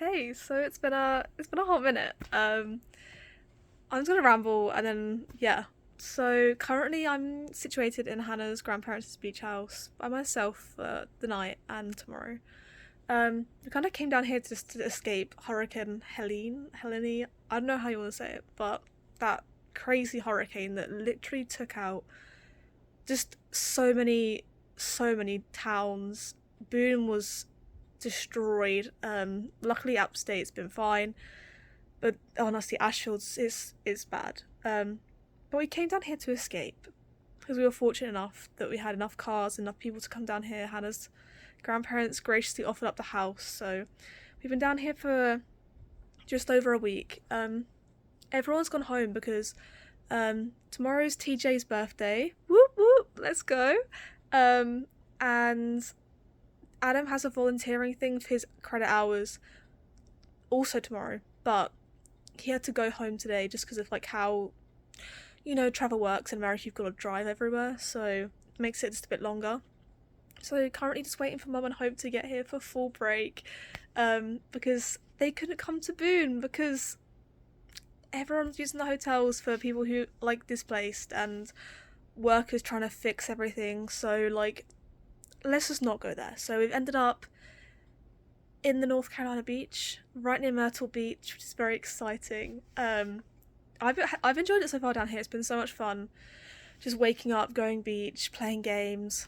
Hey, so it's been a hot minute. I'm just gonna ramble and then yeah. So currently I'm situated in Hannah's grandparents' beach house by myself for the night and tomorrow. We kind of came down here just to escape Hurricane Helene. I don't know how you want to say it, but that crazy hurricane that literally took out just so many towns. Boone was destroyed. Luckily, upstate's been fine, but honestly, Ashfield's is bad. But we came down here to escape because we were fortunate enough that we had enough cars, enough people to come down here. Hannah's grandparents graciously offered up the house, so we've been down here for just over a week. Everyone's gone home because tomorrow's TJ's birthday. Whoop whoop, let's go. And Adam has a volunteering thing for his credit hours also tomorrow, but he had to go home today just because of like how travel works in America. You've got to drive everywhere, so it makes it just a bit longer. So currently just waiting for Mum and Hope to get here for full break, because they couldn't come to Boone because everyone's using the hotels for people who like displaced and workers trying to fix everything. So like, let's just not go there. So we've ended up in the North Carolina beach, right near Myrtle Beach, which is very exciting. I've enjoyed it so far down here. It's been so much fun, just waking up, going beach, playing games,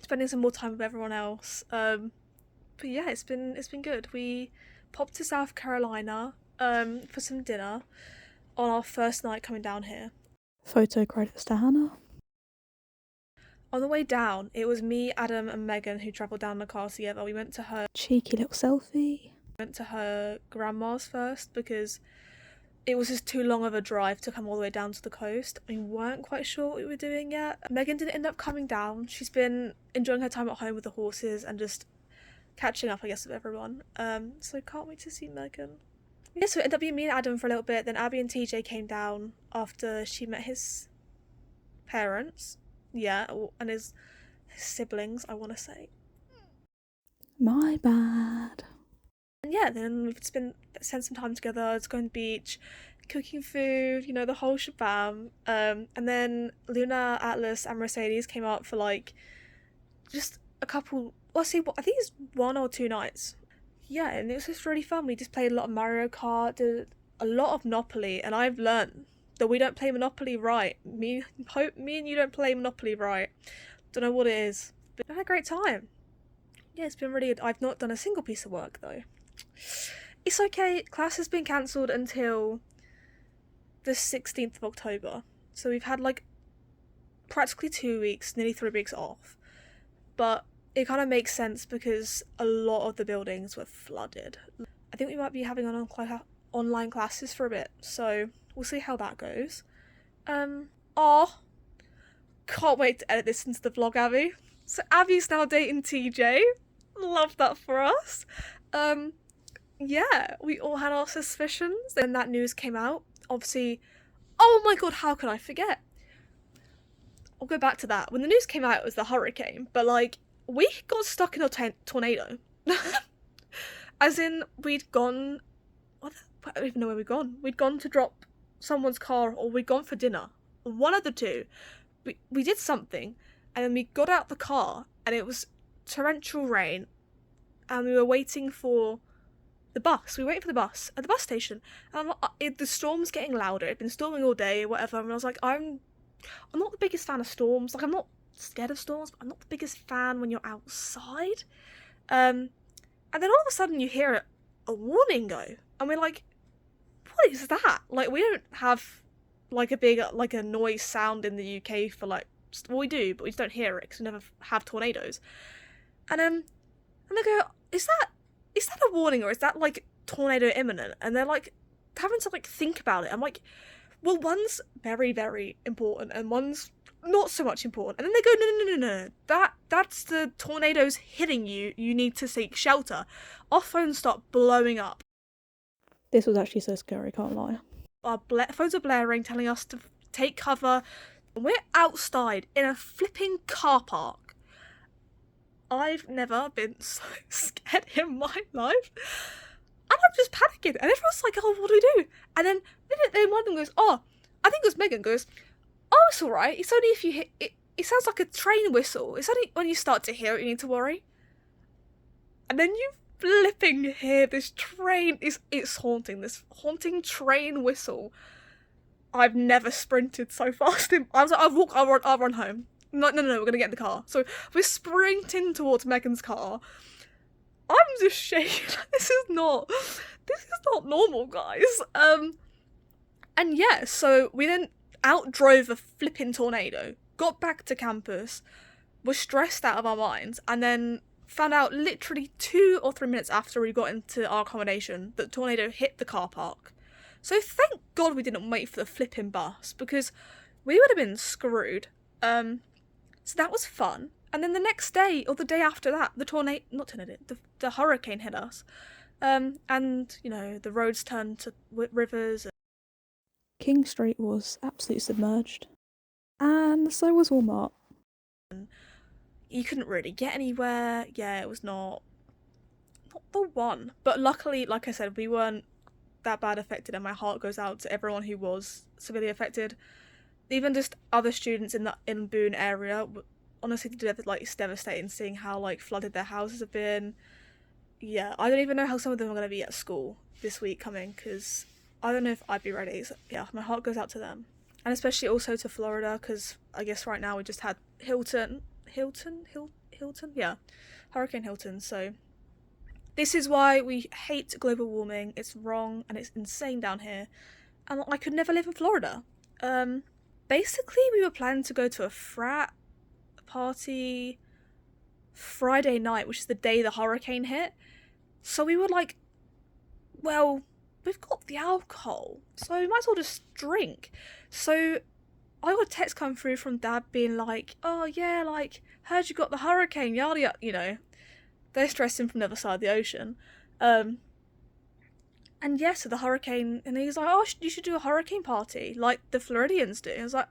spending some more time with everyone else. But yeah, it's been good. We popped to South Carolina for some dinner on our first night coming down here. Photo credits to Hannah. On the way down, it was me, Adam, and Megan who travelled down the car together. We Cheeky little selfie. went to her grandma's first because it was just too long of a drive to come all the way down to the coast. We weren't quite sure what we were doing yet. Megan didn't end up coming down. She's been enjoying her time at home with the horses and just catching up, I guess, with everyone. So can't wait to see Megan. Yeah, so it ended up being me and Adam for a little bit. Then Abby and TJ came down after she met his parents. Yeah, and his siblings, I want to say. My bad. And yeah, then we've spent some time together, to go on the beach, cooking food, the whole shabam. And then Luna, Atlas, and Mercedes came out for like just a couple. Well, see, I think it's 1 or 2 nights. Yeah, and it was just really fun. We just played a lot of Mario Kart, did a lot of Monopoly, and I've learned that we don't play Monopoly right. Me and you don't play Monopoly right. Don't know what it is, but I had a great time. Yeah, it's been really good. I've not done a single piece of work though. It's okay. Class has been cancelled until the 16th of October. So we've had like practically 2 weeks, nearly 3 weeks off. But it kind of makes sense because a lot of the buildings were flooded. I think we might be having online classes for a bit. So we'll see how that goes. Oh, can't wait to edit this into the vlog, Abby. So Abby's now dating TJ. Love that for us. Yeah, we all had our suspicions. Then that news came out. Obviously, oh my god, how could I forget? I'll go back to that. When the news came out, it was the hurricane, but like, we got stuck in a tornado. As in, we'd gone. I don't even know where we'd gone. We'd gone to drop someone's car, or we'd gone for dinner. One of the two. We did something, and then we got out the car, and it was torrential rain, and we were waiting for the bus. We waited for the bus at the bus station, and the storm's getting louder. It'd been storming all day, whatever. And I was like, I'm not the biggest fan of storms. Like, I'm not scared of storms, but I'm not the biggest fan when you're outside. And then all of a sudden you hear a warning go, and we're like, what is that? Like, we don't have like a big like a noise sound in the UK for like, well, we do, but we just don't hear it because we never have tornadoes. And they go, is that a warning, or is that like tornado imminent? And they're like having to like think about it. I'm like, well, one's very, very important and one's not so much important. And then they go, no. That's the tornadoes hitting you. You need to seek shelter. Our phones start blowing up. This was actually so scary, can't lie. Our phones are blaring, telling us to take cover. We're outside in a flipping car park. I've never been so scared in my life. And I'm just panicking. And everyone's like, oh, what do we do? And then one of them goes, oh, I think it was Megan goes, oh, it's alright. It's only if you hit it. It sounds like a train whistle. It's only when you start to hear it you need to worry. And then you flipping hear this train. It's haunting. This haunting train whistle. I've never sprinted so fast. I was like, I'll run home. No, we're gonna get in the car. So we're sprinting towards Megan's car. I'm just shaking. This is not normal, guys. And yeah, so we then outdrove a flipping tornado, got back to campus, were stressed out of our minds, and then found out literally 2 or 3 minutes after we got into our accommodation that the tornado hit the car park. So thank God we didn't wait for the flipping bus, because we would have been screwed. So that was fun. And then the next day, or the day after that, the hurricane hit us. And, you know, the roads turned to rivers. King Street was absolutely submerged. And so was Walmart. You couldn't really get anywhere. Yeah, it was not the one. But luckily, like I said, we weren't that bad affected, and my heart goes out to everyone who was severely affected. Even just other students in Boone area, honestly, it's devastating seeing how like flooded their houses have been. Yeah, I don't even know how some of them are going to be at school this week coming, because I don't know if I'd be ready. So, yeah, my heart goes out to them, and especially also to Florida, because I guess right now we just had Hilton, yeah, Hurricane Hilton. So this is why we hate global warming. It's wrong and it's insane down here, and I could never live in Florida. Basically, we were planning to go to a frat party Friday night, which is the day the hurricane hit. So we were like, well, we've got the alcohol, so we might as well just drink. So I got a text come through from Dad being like, oh yeah, like, heard you got the hurricane, yada yada, you know. They're stressing from the other side of the ocean. And yeah, so the hurricane, and he's like, oh, you should do a hurricane party, like the Floridians do. And I was like,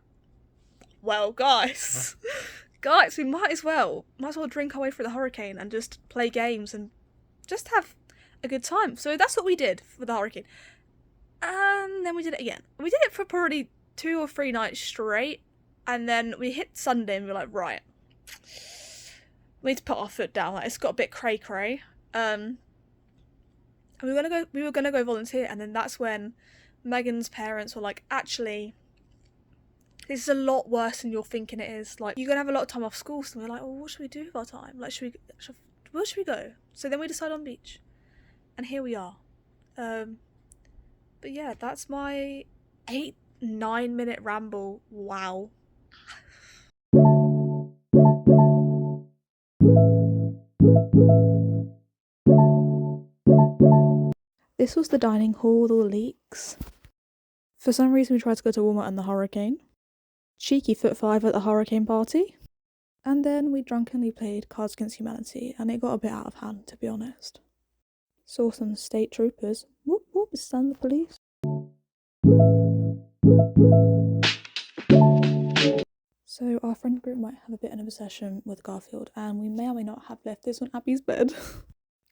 well, guys, we might as well drink our way through the hurricane and just play games and just have a good time. So that's what we did for the hurricane. And then we did it again. We did it for probably 2 or 3 nights straight. And then we hit Sunday and we were like, right, we need to put our foot down. Like, it's got a bit cray-cray. And we were gonna go volunteer, and then that's when Megan's parents were like, actually, this is a lot worse than you're thinking it is. Like, you're gonna have a lot of time off school. So we're like, well, what should we do with our time? Like, where should we go? So then we decided on beach, and here we are. But yeah, that's my 8-9 minute ramble. Wow. This was the dining hall with all the leaks. For some reason we tried to go to Walmart and the hurricane. Cheeky foot 5 at the hurricane party. And then we drunkenly played Cards Against Humanity, and it got a bit out of hand, to be honest. Saw some state troopers. Whoop whoop, stand the police. So our friend group might have a bit of an obsession with Garfield, and we may or may not have left this on Abby's bed.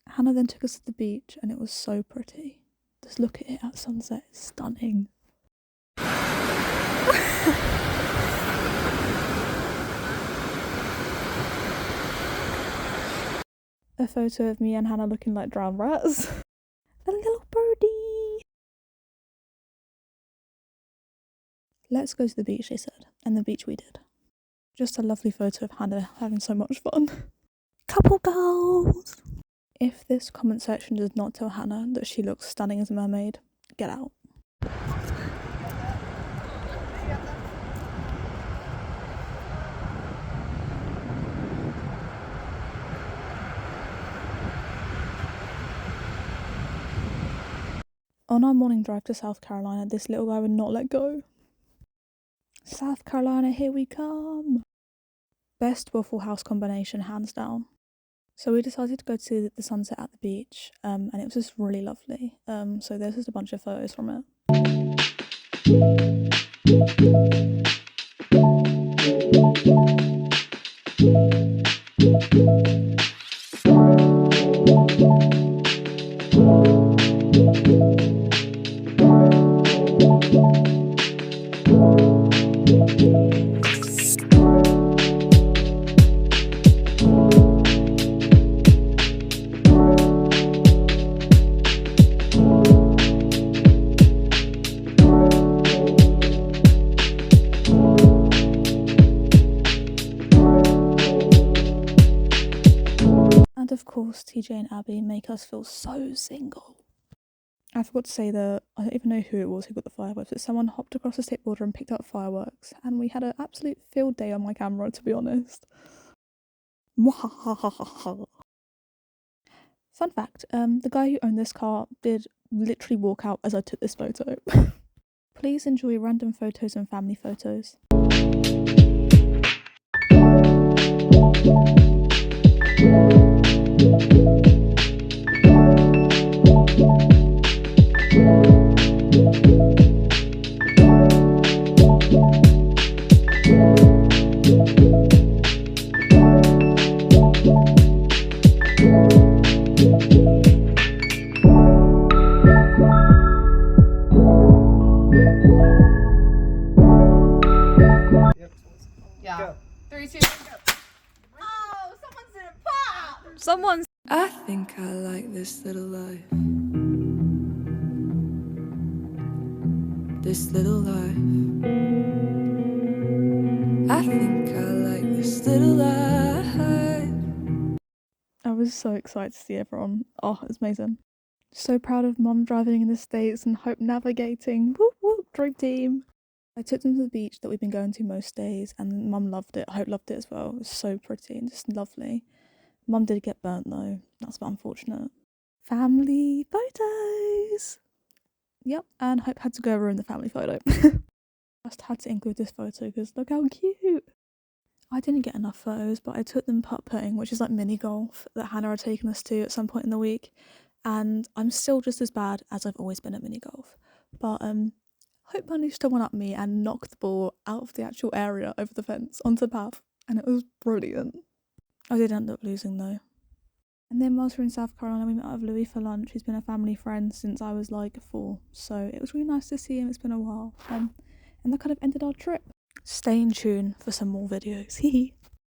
Hannah then took us to the beach, and it was so pretty. Just look at it at sunset, it's stunning. A photo of me and Hannah looking like drowned rats. A little birdie! Let's go to the beach, they said, and the beach we did. Just a lovely photo of Hannah having so much fun. Couple goals! If this comment section does not tell Hannah that she looks stunning as a mermaid, get out. On our morning drive to South Carolina, this little guy would not let go. South Carolina, here we come! Best Waffle House combination, hands down. So we decided to go to the sunset at the beach, and it was just really lovely. So there's just a bunch of photos from it. And of course, TJ and Abby make us feel so single. I forgot to say that I don't even know who it was who got the fireworks, but someone hopped across the state border and picked up fireworks, and we had an absolute field day on my camera, to be honest. Fun fact, the guy who owned this car did literally walk out as I took this photo. Please enjoy random photos and family photos. Yeah. 3, 2, 1, go. Oh, someone's in a pop! Someone's. I think I like this little life. This little life. I think I like this little life. I was so excited to see everyone. Oh, it was amazing. So proud of Mum driving in the States and Hope navigating. Whoop whoop, dream team. I took them to the beach that we've been going to most days, and Mum loved it. Hope loved it as well. It was so pretty and just lovely. Mum did get burnt though. That's a bit unfortunate. Family photos. Yep, and Hope had to go ruin the family photo. Just had to include this photo because look how cute. I didn't get enough photos, but I took them putt-putting, which is like mini golf that Hannah had taken us to at some point in the week. And I'm still just as bad as I've always been at mini golf. But Hope managed to one-up me and knock the ball out of the actual area over the fence onto the path, and it was brilliant. I did end up losing though. And then whilst we were in South Carolina, we met up with Louis for lunch. He's been a family friend since I was like 4, so it was really nice to see him. It's been a while. And that kind of ended our trip. Stay in tune for some more videos. Hee